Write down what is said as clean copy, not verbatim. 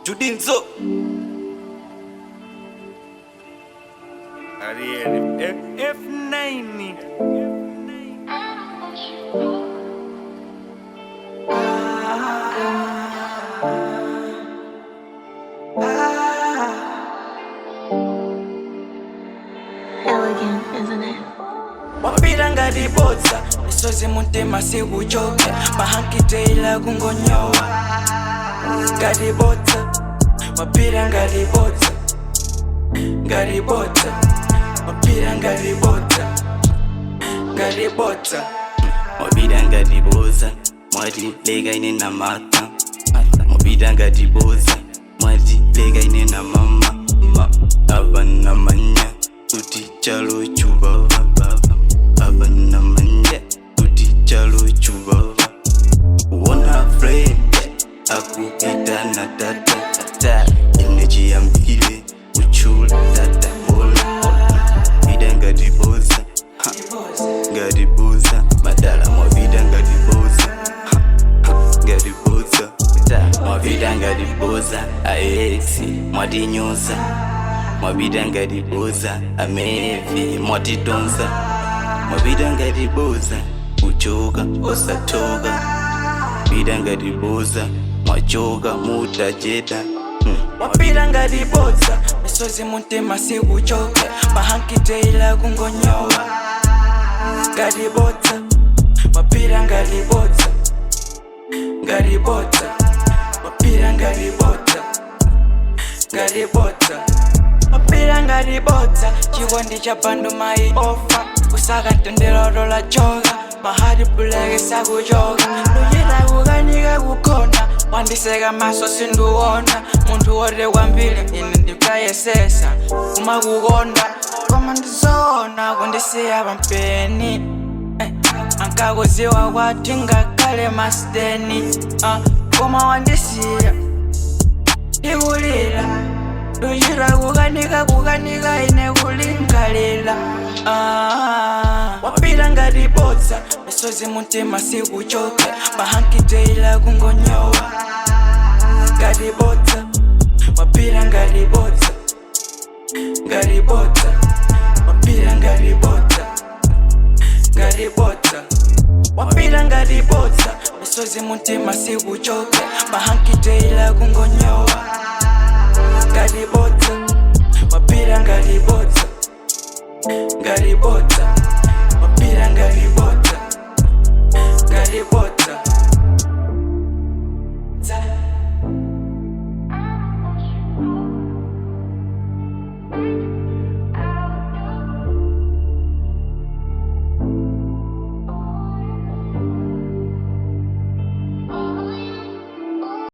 Judinzo Ariel F9 Elegant, isn't it? Wapiranga ribotsa misozi mutima sikuchoka mahankiteila kungonyowa ngaribotsa wapiranga ribotsa ngaribotsa wapiranga ribotsa ngaribotsa Mobidanga diboza Mwadi lega ine na mata Mobidanga diboza Mwadi lega ine na mama Abana manya Uti chalo chubaba Abana manya Uti chalo chubaba Wana friend Aku ita na tata Energy ya mbile Uchula tata Hola Bidanga diboza Ngadiboza Madala mwavida ngadiboza Ngadiboza Mwavida ngadiboza Aexi Mwadinyoza Mwavida ngadiboza Amevi Mwadidonza Mwavida ngadiboza Uchoga Osatoga Mwavida ngadiboza Mwachoga Mutajeda wapiranga ribotsa misozi mutima sikuchoka mahankiteila kungonyowa ngaribotsa wapiranga ribotsa ngaribotsa wapiranga ribotsa ngaribotsa wapiranga ribotsa chikondi cha pandu mai ofa kusaka ntendero la choga mahali puleke sakuchoka luyira kukanika kukona wandiseka maso sinduwona muntu wote kwambili ine ndikayesesa kumakukonda koma ndizona kundisiya pampeni ankakuziwa kwati ngakale masdeni koma wandisiya ikulila luyira kukanika ine kulingalila wapiranga ribotsa misozi mutima sikuchoka mahankiteila kungonyowa ngaribotsa wapiranga ribotsa ngaribotsa wapiranga ribotsa ngaribotsa wapiranga ribotsa misozi mutima sikuchoka mahankiteila kungonyowa ngaribotsa wapiranga ribotsa ngaribotsa wapiranga ribotsa